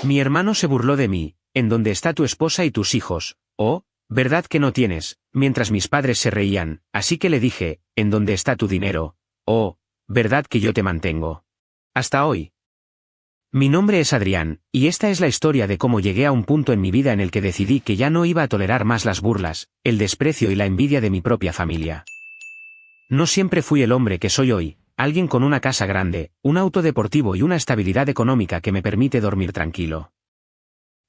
Mi hermano se burló de mí, ¿en dónde está tu esposa y tus hijos? Oh, ¿verdad que no tienes? Mientras mis padres se reían, así que le dije, ¿en dónde está tu dinero? Oh, ¿verdad que yo te mantengo? Hasta hoy. Mi nombre es Adrián, y esta es la historia de cómo llegué a un punto en mi vida en el que decidí que ya no iba a tolerar más las burlas, el desprecio y la envidia de mi propia familia. No siempre fui el hombre que soy hoy, alguien con una casa grande, un auto deportivo y una estabilidad económica que me permite dormir tranquilo.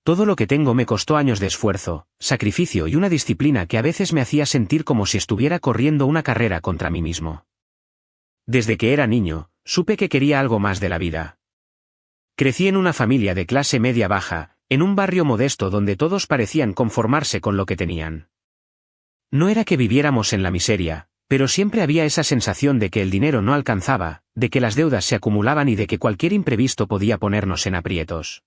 Todo lo que tengo me costó años de esfuerzo, sacrificio y una disciplina que a veces me hacía sentir como si estuviera corriendo una carrera contra mí mismo. Desde que era niño, supe que quería algo más de la vida. Crecí en una familia de clase media-baja, en un barrio modesto donde todos parecían conformarse con lo que tenían. No era que viviéramos en la miseria, pero siempre había esa sensación de que el dinero no alcanzaba, de que las deudas se acumulaban y de que cualquier imprevisto podía ponernos en aprietos.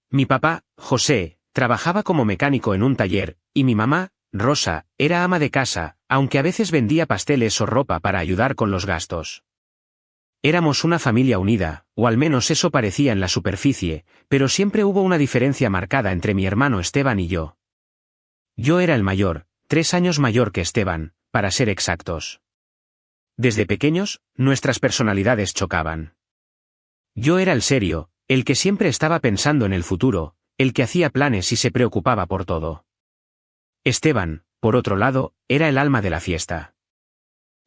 Mi papá, José, trabajaba como mecánico en un taller, y mi mamá, Rosa, era ama de casa, aunque a veces vendía pasteles o ropa para ayudar con los gastos. Éramos una familia unida, o al menos eso parecía en la superficie, pero siempre hubo una diferencia marcada entre mi hermano Esteban y yo. Yo era el mayor, 3 años mayor que Esteban, para ser exactos. Desde pequeños, nuestras personalidades chocaban. Yo era el serio, el que siempre estaba pensando en el futuro, el que hacía planes y se preocupaba por todo. Esteban, por otro lado, era el alma de la fiesta.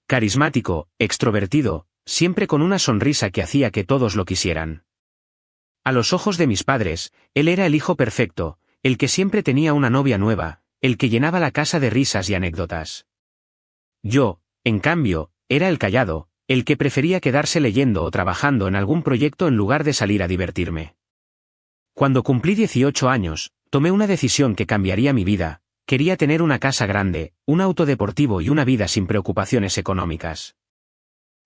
Carismático, extrovertido, siempre con una sonrisa que hacía que todos lo quisieran. A los ojos de mis padres, él era el hijo perfecto, el que siempre tenía una novia nueva, el que llenaba la casa de risas y anécdotas. Yo, en cambio, era el callado, el que prefería quedarse leyendo o trabajando en algún proyecto en lugar de salir a divertirme. Cuando cumplí 18 años, tomé una decisión que cambiaría mi vida. Quería tener una casa grande, un auto deportivo y una vida sin preocupaciones económicas.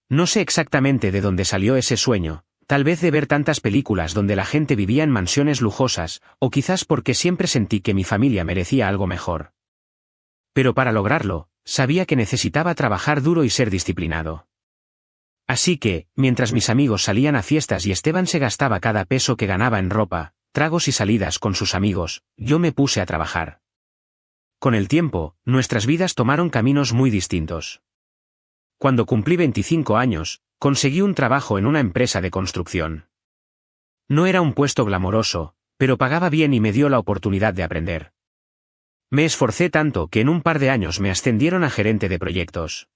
No sé exactamente de dónde salió ese sueño, tal vez de ver tantas películas donde la gente vivía en mansiones lujosas, o quizás porque siempre sentí que mi familia merecía algo mejor. Pero para lograrlo, sabía que necesitaba trabajar duro y ser disciplinado. Así que, mientras mis amigos salían a fiestas y Esteban se gastaba cada peso que ganaba en ropa, tragos y salidas con sus amigos, yo me puse a trabajar. Con el tiempo, nuestras vidas tomaron caminos muy distintos. Cuando cumplí 25 años, conseguí un trabajo en una empresa de construcción. No era un puesto glamoroso, pero pagaba bien y me dio la oportunidad de aprender. Me esforcé tanto que en un par de años me ascendieron a gerente de proyectos.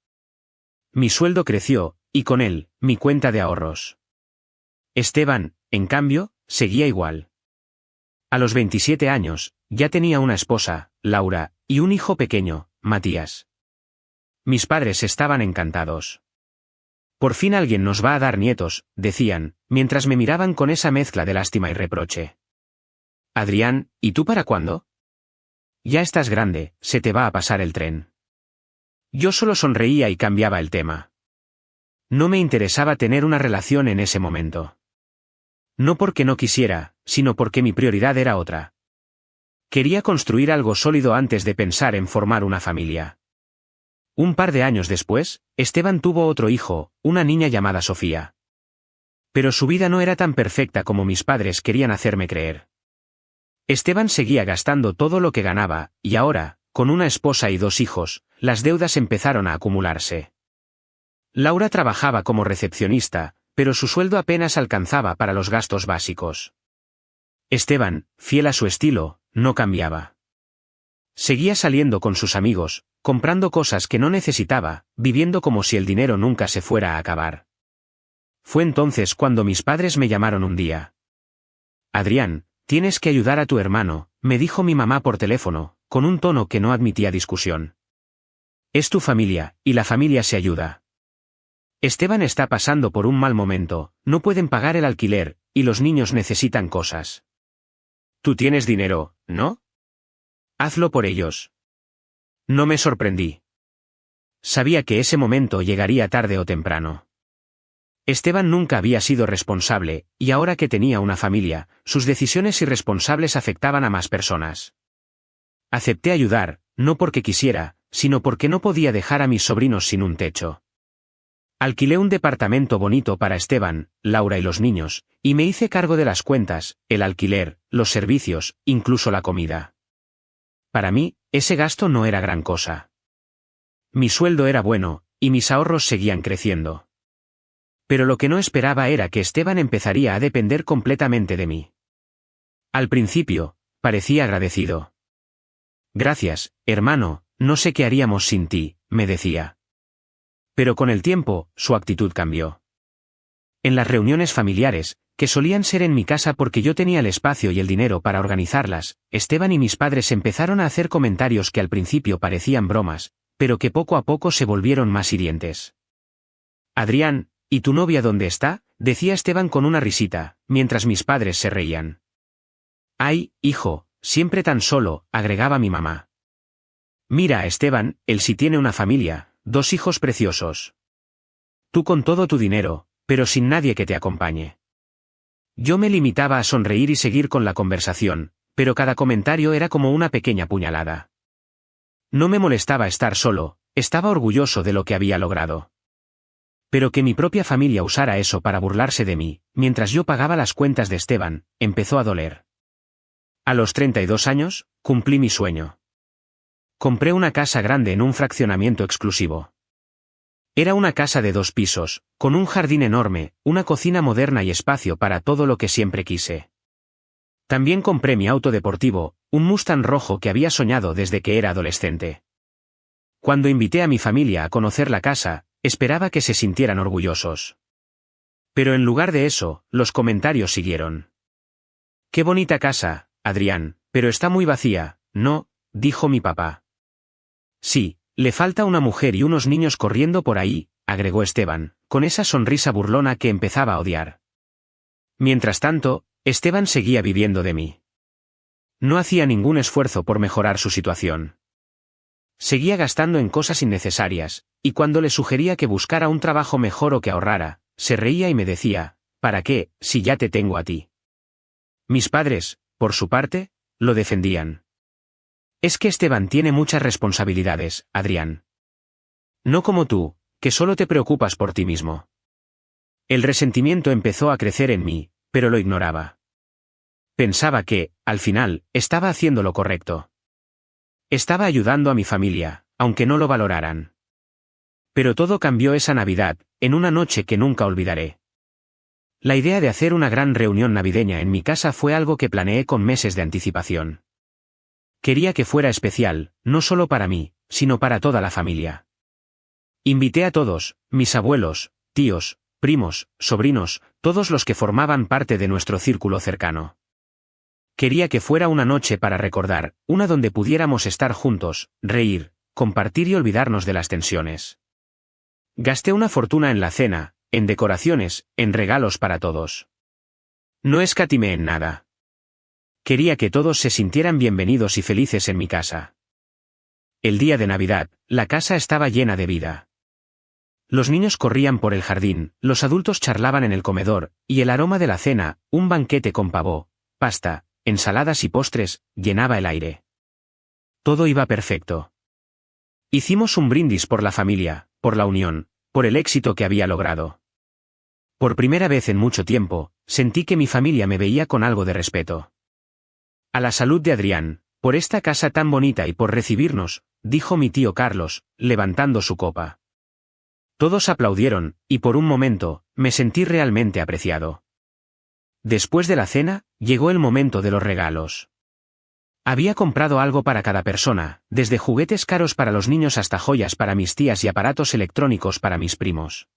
Mi sueldo creció, y con él, mi cuenta de ahorros. Esteban, en cambio, seguía igual. A los 27 años, ya tenía una esposa, Laura, y un hijo pequeño, Matías. Mis padres estaban encantados. Por fin alguien nos va a dar nietos, decían, mientras me miraban con esa mezcla de lástima y reproche. Adrián, ¿y tú para cuándo? Ya estás grande, se te va a pasar el tren. Yo solo sonreía y cambiaba el tema. No me interesaba tener una relación en ese momento. No porque no quisiera, sino porque mi prioridad era otra. Quería construir algo sólido antes de pensar en formar una familia. Un par de años después, Esteban tuvo otro hijo, una niña llamada Sofía. Pero su vida no era tan perfecta como mis padres querían hacerme creer. Esteban seguía gastando todo lo que ganaba, y ahora, con una esposa y 2 hijos, las deudas empezaron a acumularse. Laura trabajaba como recepcionista, pero su sueldo apenas alcanzaba para los gastos básicos. Esteban, fiel a su estilo, no cambiaba. Seguía saliendo con sus amigos, comprando cosas que no necesitaba, viviendo como si el dinero nunca se fuera a acabar. Fue entonces cuando mis padres me llamaron un día. Adrián, tienes que ayudar a tu hermano, me dijo mi mamá por teléfono, con un tono que no admitía discusión. Es tu familia, y la familia se ayuda. Esteban está pasando por un mal momento, no pueden pagar el alquiler, y los niños necesitan cosas. Tú tienes dinero, ¿no? Hazlo por ellos. No me sorprendí. Sabía que ese momento llegaría tarde o temprano. Esteban nunca había sido responsable, y ahora que tenía una familia, sus decisiones irresponsables afectaban a más personas. Acepté ayudar, no porque quisiera, sino porque no podía dejar a mis sobrinos sin un techo. Alquilé un departamento bonito para Esteban, Laura y los niños, y me hice cargo de las cuentas, el alquiler, los servicios, incluso la comida. Para mí, ese gasto no era gran cosa. Mi sueldo era bueno, y mis ahorros seguían creciendo. Pero lo que no esperaba era que Esteban empezaría a depender completamente de mí. Al principio, parecía agradecido. Gracias, hermano, no sé qué haríamos sin ti, me decía. Pero con el tiempo, su actitud cambió. En las reuniones familiares, que solían ser en mi casa porque yo tenía el espacio y el dinero para organizarlas, Esteban y mis padres empezaron a hacer comentarios que al principio parecían bromas, pero que poco a poco se volvieron más hirientes. Adrián, ¿y tu novia dónde está?, decía Esteban con una risita, mientras mis padres se reían. Ay, hijo, siempre tan solo, agregaba mi mamá. Mira a Esteban, él sí tiene una familia, 2 hijos preciosos. Tú con todo tu dinero, pero sin nadie que te acompañe. Yo me limitaba a sonreír y seguir con la conversación, pero cada comentario era como una pequeña puñalada. No me molestaba estar solo, estaba orgulloso de lo que había logrado. Pero que mi propia familia usara eso para burlarse de mí, mientras yo pagaba las cuentas de Esteban, empezó a doler. A los 32 años, cumplí mi sueño. Compré una casa grande en un fraccionamiento exclusivo. Era una casa de 2 pisos, con un jardín enorme, una cocina moderna y espacio para todo lo que siempre quise. También compré mi auto deportivo, un Mustang rojo que había soñado desde que era adolescente. Cuando invité a mi familia a conocer la casa, esperaba que se sintieran orgullosos. Pero en lugar de eso, los comentarios siguieron. «Qué bonita casa, Adrián, pero está muy vacía, ¿no?», dijo mi papá. «Sí, le falta una mujer y unos niños corriendo por ahí», agregó Esteban, con esa sonrisa burlona que empezaba a odiar. Mientras tanto, Esteban seguía viviendo de mí. No hacía ningún esfuerzo por mejorar su situación. Seguía gastando en cosas innecesarias, y cuando le sugería que buscara un trabajo mejor o que ahorrara, se reía y me decía, «¿Para qué, si ya te tengo a ti?». Mis padres, por su parte, lo defendían. «Es que Esteban tiene muchas responsabilidades, Adrián. No como tú, que solo te preocupas por ti mismo». El resentimiento empezó a crecer en mí, pero lo ignoraba. Pensaba que, al final, estaba haciendo lo correcto. Estaba ayudando a mi familia, aunque no lo valoraran. Pero todo cambió esa Navidad, en una noche que nunca olvidaré. La idea de hacer una gran reunión navideña en mi casa fue algo que planeé con meses de anticipación. Quería que fuera especial, no solo para mí, sino para toda la familia. Invité a todos, mis abuelos, tíos, primos, sobrinos, todos los que formaban parte de nuestro círculo cercano. Quería que fuera una noche para recordar, una donde pudiéramos estar juntos, reír, compartir y olvidarnos de las tensiones. Gasté una fortuna en la cena, en decoraciones, en regalos para todos. No escatimé en nada. Quería que todos se sintieran bienvenidos y felices en mi casa. El día de Navidad, la casa estaba llena de vida. Los niños corrían por el jardín, los adultos charlaban en el comedor, y el aroma de la cena, un banquete con pavó, pasta, ensaladas y postres, llenaba el aire. Todo iba perfecto. Hicimos un brindis por la familia, por la unión, por el éxito que había logrado. Por primera vez en mucho tiempo, sentí que mi familia me veía con algo de respeto. «A la salud de Adrián, por esta casa tan bonita y por recibirnos», dijo mi tío Carlos, levantando su copa. Todos aplaudieron, y por un momento, me sentí realmente apreciado. Después de la cena, llegó el momento de los regalos. Había comprado algo para cada persona, desde juguetes caros para los niños hasta joyas para mis tías y aparatos electrónicos para mis primos.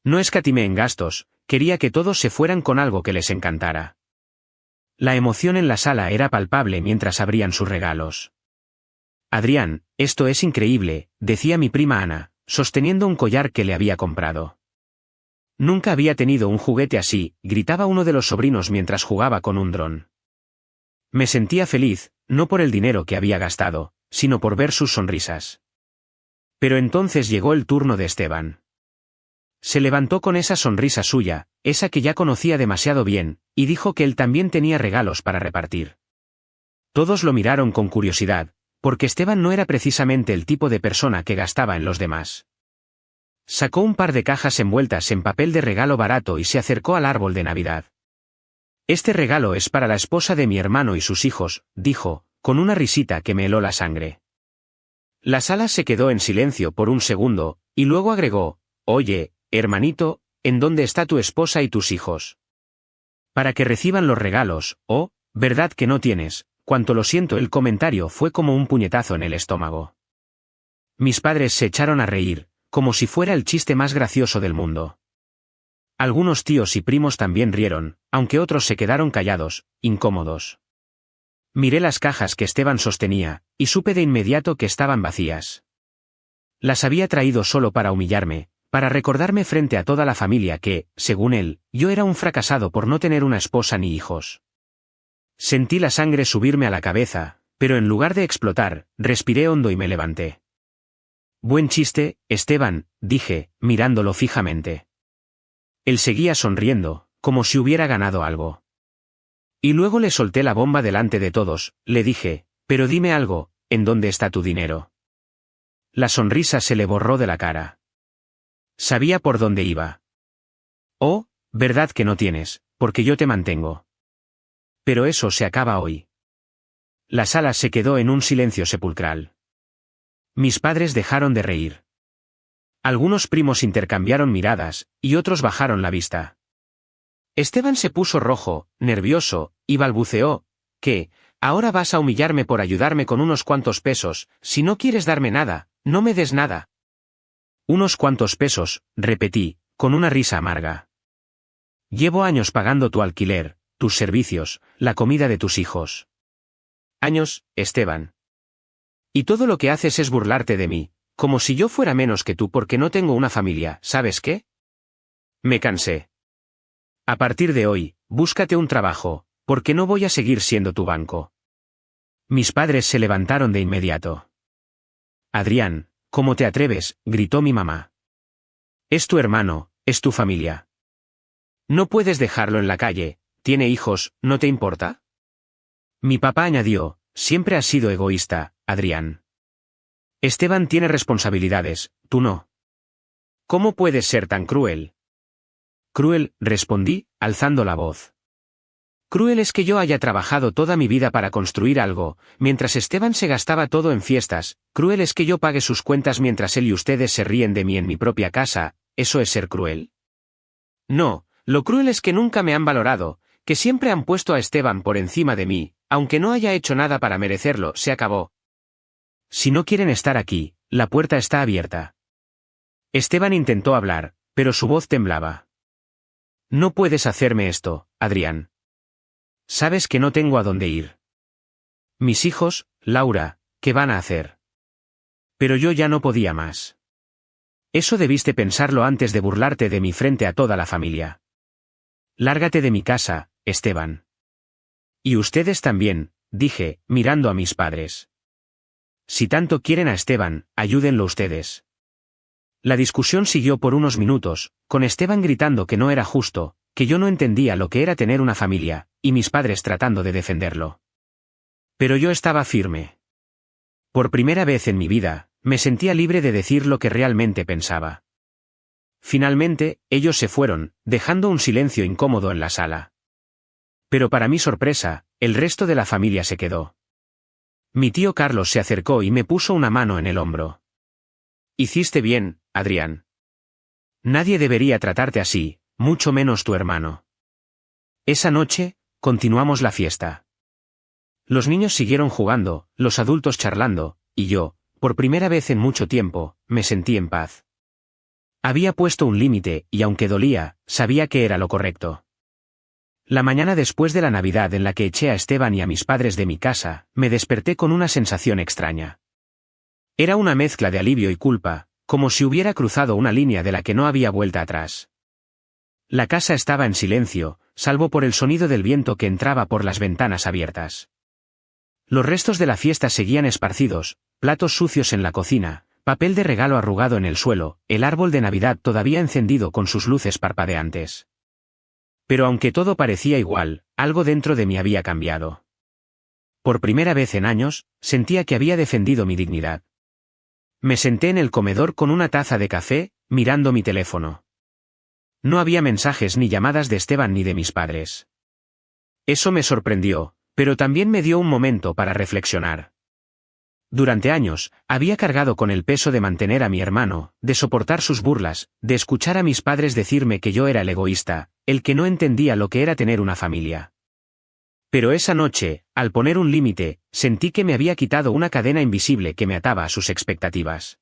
No escatimé en gastos, quería que todos se fueran con algo que les encantara. La emoción en la sala era palpable mientras abrían sus regalos. «Adrián, esto es increíble», decía mi prima Ana, sosteniendo un collar que le había comprado. «Nunca había tenido un juguete así», gritaba uno de los sobrinos mientras jugaba con un dron. Me sentía feliz, no por el dinero que había gastado, sino por ver sus sonrisas. Pero entonces llegó el turno de Esteban. Se levantó con esa sonrisa suya, esa que ya conocía demasiado bien, y dijo que él también tenía regalos para repartir. Todos lo miraron con curiosidad, porque Esteban no era precisamente el tipo de persona que gastaba en los demás. Sacó un par de cajas envueltas en papel de regalo barato y se acercó al árbol de Navidad. Este regalo es para la esposa de mi hermano y sus hijos, dijo, con una risita que me heló la sangre. La sala se quedó en silencio por un segundo, y luego agregó, oye, hermanito, ¿en dónde está tu esposa y tus hijos? Para que reciban los regalos, oh, ¿verdad que no tienes? Cuánto lo siento, el comentario fue como un puñetazo en el estómago. Mis padres se echaron a reír, como si fuera el chiste más gracioso del mundo. Algunos tíos y primos también rieron, aunque otros se quedaron callados, incómodos. Miré las cajas que Esteban sostenía, y supe de inmediato que estaban vacías. Las había traído solo para humillarme, para recordarme frente a toda la familia que, según él, yo era un fracasado por no tener una esposa ni hijos. Sentí la sangre subirme a la cabeza, pero en lugar de explotar, respiré hondo y me levanté. Buen chiste, Esteban, dije, mirándolo fijamente. Él seguía sonriendo, como si hubiera ganado algo. Y luego le solté la bomba delante de todos, le dije, pero dime algo, ¿en dónde está tu dinero? La sonrisa se le borró de la cara. Sabía por dónde iba. Oh, verdad que no tienes, porque yo te mantengo. Pero eso se acaba hoy. La sala se quedó en un silencio sepulcral. Mis padres dejaron de reír. Algunos primos intercambiaron miradas, y otros bajaron la vista. Esteban se puso rojo, nervioso, y balbuceó, ¿qué? Ahora vas a humillarme por ayudarme con unos cuantos pesos, si no quieres darme nada, no me des nada. Unos cuantos pesos, repetí, con una risa amarga. Llevo años pagando tu alquiler, tus servicios, la comida de tus hijos. Años, Esteban. Y todo lo que haces es burlarte de mí, como si yo fuera menos que tú porque no tengo una familia, ¿sabes qué? Me cansé. A partir de hoy, búscate un trabajo, porque no voy a seguir siendo tu banco. Mis padres se levantaron de inmediato. Adrián, ¿cómo te atreves?, gritó mi mamá. Es tu hermano, es tu familia. No puedes dejarlo en la calle, tiene hijos, ¿no te importa? Mi papá añadió, siempre has sido egoísta, Adrián. Esteban tiene responsabilidades, tú no. ¿Cómo puedes ser tan cruel? Cruel, respondí, alzando la voz. Cruel es que yo haya trabajado toda mi vida para construir algo, mientras Esteban se gastaba todo en fiestas, cruel es que yo pague sus cuentas mientras él y ustedes se ríen de mí en mi propia casa, ¿eso es ser cruel? No, lo cruel es que nunca me han valorado, que siempre han puesto a Esteban por encima de mí, aunque no haya hecho nada para merecerlo, se acabó. Si no quieren estar aquí, la puerta está abierta. Esteban intentó hablar, pero su voz temblaba. No puedes hacerme esto, Adrián. Sabes que no tengo a dónde ir. Mis hijos, Laura, ¿qué van a hacer? Pero yo ya no podía más. Eso debiste pensarlo antes de burlarte de mí frente a toda la familia. Lárgate de mi casa, Esteban. Y ustedes también, dije, mirando a mis padres. Si tanto quieren a Esteban, ayúdenlo ustedes. La discusión siguió por unos minutos, con Esteban gritando que no era justo, que yo no entendía lo que era tener una familia, y mis padres tratando de defenderlo. Pero yo estaba firme. Por primera vez en mi vida, me sentía libre de decir lo que realmente pensaba. Finalmente, ellos se fueron, dejando un silencio incómodo en la sala. Pero para mi sorpresa, el resto de la familia se quedó. Mi tío Carlos se acercó y me puso una mano en el hombro. Hiciste bien, Adrián. Nadie debería tratarte así, mucho menos tu hermano. Esa noche, continuamos la fiesta. Los niños siguieron jugando, los adultos charlando, y yo, por primera vez en mucho tiempo, me sentí en paz. Había puesto un límite, y aunque dolía, sabía que era lo correcto. La mañana después de la Navidad en la que eché a Esteban y a mis padres de mi casa, me desperté con una sensación extraña. Era una mezcla de alivio y culpa, como si hubiera cruzado una línea de la que no había vuelta atrás. La casa estaba en silencio, salvo por el sonido del viento que entraba por las ventanas abiertas. Los restos de la fiesta seguían esparcidos, platos sucios en la cocina, papel de regalo arrugado en el suelo, el árbol de Navidad todavía encendido con sus luces parpadeantes. Pero aunque todo parecía igual, algo dentro de mí había cambiado. Por primera vez en años, sentía que había defendido mi dignidad. Me senté en el comedor con una taza de café, mirando mi teléfono. No había mensajes ni llamadas de Esteban ni de mis padres. Eso me sorprendió, pero también me dio un momento para reflexionar. Durante años, había cargado con el peso de mantener a mi hermano, de soportar sus burlas, de escuchar a mis padres decirme que yo era el egoísta, el que no entendía lo que era tener una familia. Pero esa noche, al poner un límite, sentí que me había quitado una cadena invisible que me ataba a sus expectativas.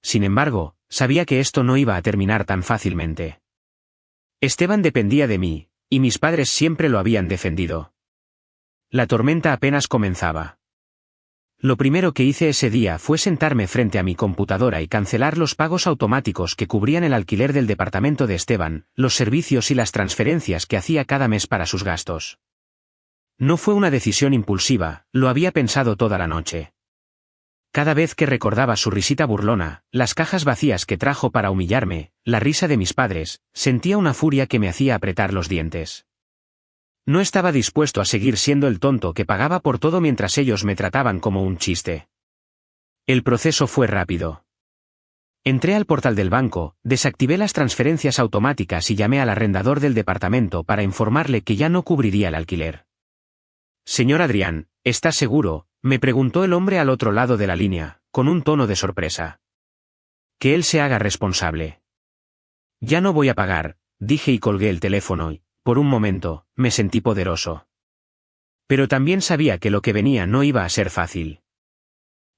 Sin embargo, sabía que esto no iba a terminar tan fácilmente. Esteban dependía de mí, y mis padres siempre lo habían defendido. La tormenta apenas comenzaba. Lo primero que hice ese día fue sentarme frente a mi computadora y cancelar los pagos automáticos que cubrían el alquiler del departamento de Esteban, los servicios y las transferencias que hacía cada mes para sus gastos. No fue una decisión impulsiva, lo había pensado toda la noche. Cada vez que recordaba su risita burlona, las cajas vacías que trajo para humillarme, la risa de mis padres, sentía una furia que me hacía apretar los dientes. No estaba dispuesto a seguir siendo el tonto que pagaba por todo mientras ellos me trataban como un chiste. El proceso fue rápido. Entré al portal del banco, desactivé las transferencias automáticas y llamé al arrendador del departamento para informarle que ya no cubriría el alquiler. «Señor Adrián, ¿estás seguro?», me preguntó el hombre al otro lado de la línea, con un tono de sorpresa. «Que él se haga responsable». «Ya no voy a pagar», dije y colgué el teléfono y, por un momento, me sentí poderoso. Pero también sabía que lo que venía no iba a ser fácil.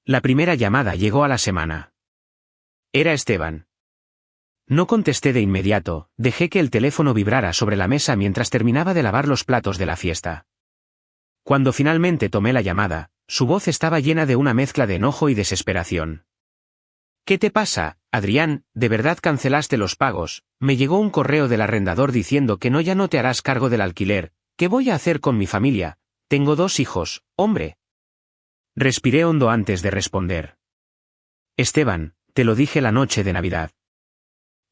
La primera llamada llegó a la semana. Era Esteban. No contesté de inmediato, dejé que el teléfono vibrara sobre la mesa mientras terminaba de lavar los platos de la fiesta. Cuando finalmente tomé la llamada, su voz estaba llena de una mezcla de enojo y desesperación. «¿Qué te pasa, Adrián? ¿De verdad cancelaste los pagos? Me llegó un correo del arrendador diciendo que ya no te harás cargo del alquiler. ¿Qué voy a hacer con mi familia? Tengo 2 hijos, hombre». Respiré hondo antes de responder. «Esteban, te lo dije la noche de Navidad.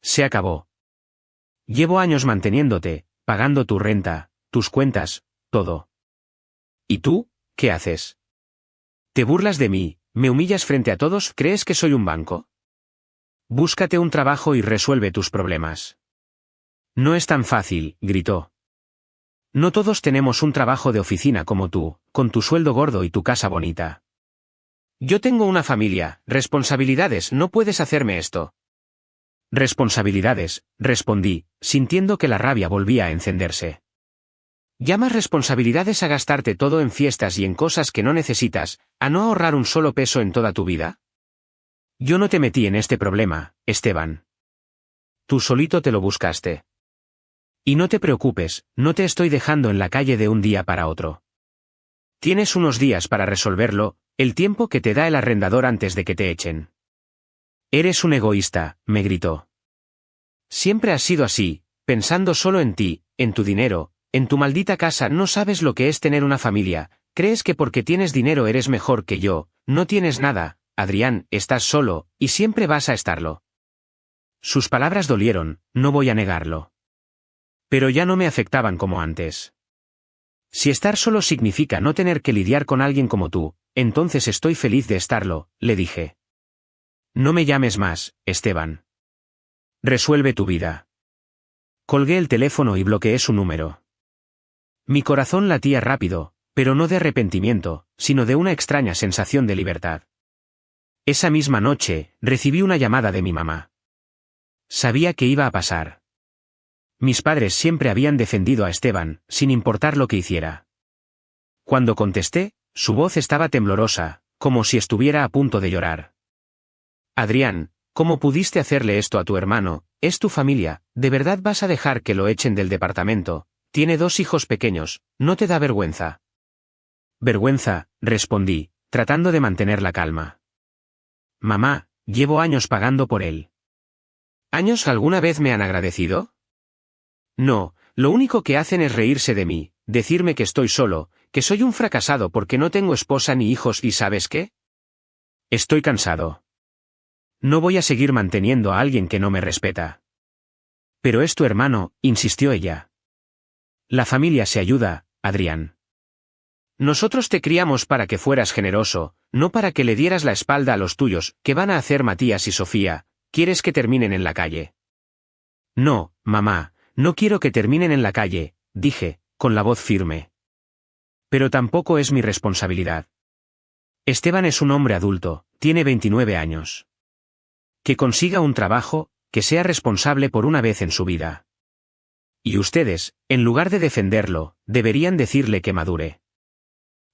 Se acabó. Llevo años manteniéndote, pagando tu renta, tus cuentas, todo. ¿Y tú, qué haces? Te burlas de mí, me humillas frente a todos, ¿crees que soy un banco? Búscate un trabajo y resuelve tus problemas». «No es tan fácil», gritó. «No todos tenemos un trabajo de oficina como tú, con tu sueldo gordo y tu casa bonita. Yo tengo una familia, responsabilidades, no puedes hacerme esto». «Responsabilidades», respondí, sintiendo que la rabia volvía a encenderse. «¿Llamas responsabilidades a gastarte todo en fiestas y en cosas que no necesitas, a no ahorrar un solo peso en toda tu vida? Yo no te metí en este problema, Esteban. Tú solito te lo buscaste. Y no te preocupes, no te estoy dejando en la calle de un día para otro. Tienes unos días para resolverlo, el tiempo que te da el arrendador antes de que te echen». «Eres un egoísta», me gritó. «Siempre has sido así, pensando solo en ti, en tu dinero. En tu maldita casa no sabes lo que es tener una familia, crees que porque tienes dinero eres mejor que yo, no tienes nada, Adrián, estás solo, y siempre vas a estarlo». Sus palabras dolieron, no voy a negarlo. Pero ya no me afectaban como antes. «Si estar solo significa no tener que lidiar con alguien como tú, entonces estoy feliz de estarlo», le dije. «No me llames más, Esteban. Resuelve tu vida». Colgué el teléfono y bloqueé su número. Mi corazón latía rápido, pero no de arrepentimiento, sino de una extraña sensación de libertad. Esa misma noche, recibí una llamada de mi mamá. Sabía que iba a pasar. Mis padres siempre habían defendido a Esteban, sin importar lo que hiciera. Cuando contesté, su voz estaba temblorosa, como si estuviera a punto de llorar. «Adrián, ¿cómo pudiste hacerle esto a tu hermano? Es tu familia, ¿de verdad vas a dejar que lo echen del departamento? Tiene 2 hijos pequeños, ¿no te da vergüenza?» «Vergüenza», respondí, tratando de mantener la calma. «Mamá, llevo años pagando por él». «¿Años alguna vez me han agradecido?» «No, lo único que hacen es reírse de mí, decirme que estoy solo, que soy un fracasado porque no tengo esposa ni hijos y ¿sabes qué? Estoy cansado. No voy a seguir manteniendo a alguien que no me respeta». «Pero es tu hermano», insistió ella. «La familia se ayuda, Adrián. Nosotros te criamos para que fueras generoso, no para que le dieras la espalda a los tuyos. ¿Qué van a hacer Matías y Sofía? ¿Quieres que terminen en la calle? No, mamá, no quiero que terminen en la calle, dije, con la voz firme. Pero tampoco es mi responsabilidad. Esteban es un hombre adulto, tiene 29 años. Que consiga un trabajo, que sea responsable por una vez en su vida. Y ustedes, en lugar de defenderlo, deberían decirle que madure.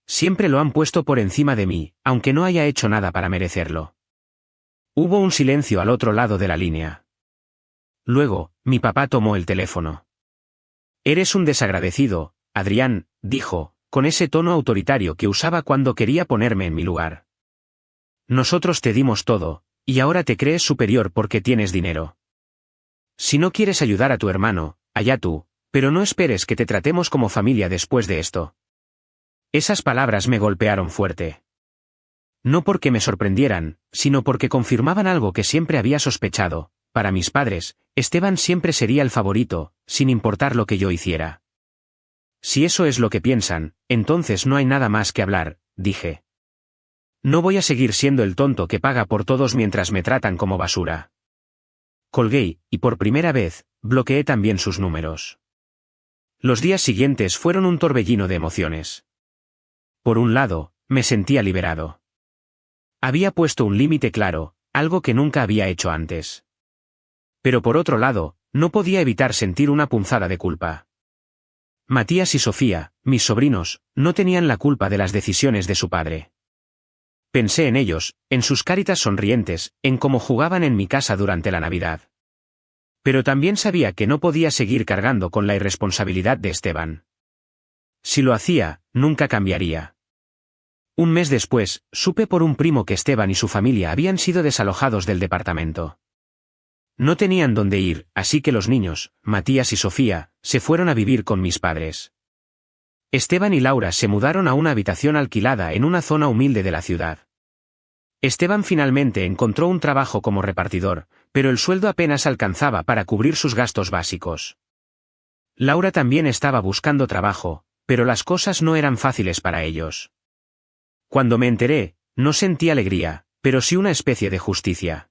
Siempre lo han puesto por encima de mí, aunque no haya hecho nada para merecerlo. Hubo un silencio al otro lado de la línea. Luego, mi papá tomó el teléfono. Eres un desagradecido, Adrián, dijo, con ese tono autoritario que usaba cuando quería ponerme en mi lugar. Nosotros te dimos todo, y ahora te crees superior porque tienes dinero. Si no quieres ayudar a tu hermano, allá tú, pero no esperes que te tratemos como familia después de esto. Esas palabras me golpearon fuerte. No porque me sorprendieran, sino porque confirmaban algo que siempre había sospechado. Para mis padres, Esteban siempre sería el favorito, sin importar lo que yo hiciera. Si eso es lo que piensan, entonces no hay nada más que hablar, dije. No voy a seguir siendo el tonto que paga por todos mientras me tratan como basura. Colgué, y por primera vez, bloqueé también sus números. Los días siguientes fueron un torbellino de emociones. Por un lado, me sentía liberado. Había puesto un límite claro, algo que nunca había hecho antes. Pero por otro lado, no podía evitar sentir una punzada de culpa. Matías y Sofía, mis sobrinos, no tenían la culpa de las decisiones de su padre. Pensé en ellos, en sus caritas sonrientes, en cómo jugaban en mi casa durante la Navidad. Pero también sabía que no podía seguir cargando con la irresponsabilidad de Esteban. Si lo hacía, nunca cambiaría. Un mes después, supe por un primo que Esteban y su familia habían sido desalojados del departamento. No tenían dónde ir, así que los niños, Matías y Sofía, se fueron a vivir con mis padres. Esteban y Laura se mudaron a una habitación alquilada en una zona humilde de la ciudad. Esteban finalmente encontró un trabajo como repartidor, pero el sueldo apenas alcanzaba para cubrir sus gastos básicos. Laura también estaba buscando trabajo, pero las cosas no eran fáciles para ellos. Cuando me enteré, no sentí alegría, pero sí una especie de justicia.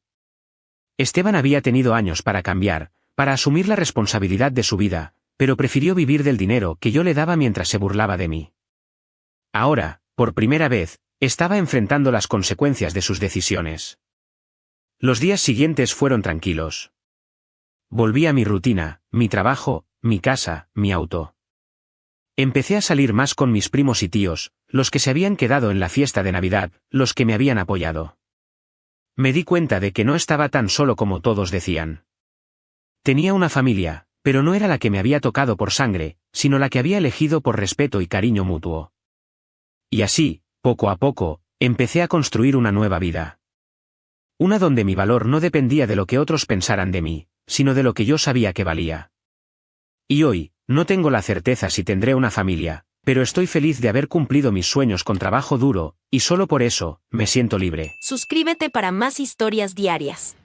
Esteban había tenido años para cambiar, para asumir la responsabilidad de su vida, pero prefirió vivir del dinero que yo le daba mientras se burlaba de mí. Ahora, por primera vez, estaba enfrentando las consecuencias de sus decisiones. Los días siguientes fueron tranquilos. Volví a mi rutina, mi trabajo, mi casa, mi auto. Empecé a salir más con mis primos y tíos, los que se habían quedado en la fiesta de Navidad, los que me habían apoyado. Me di cuenta de que no estaba tan solo como todos decían. Tenía una familia, pero no era la que me había tocado por sangre, sino la que había elegido por respeto y cariño mutuo. Y así, poco a poco, empecé a construir una nueva vida. Una donde mi valor no dependía de lo que otros pensaran de mí, sino de lo que yo sabía que valía. Y hoy, no tengo la certeza si tendré una familia, pero estoy feliz de haber cumplido mis sueños con trabajo duro, y solo por eso, me siento libre. Suscríbete para más historias diarias.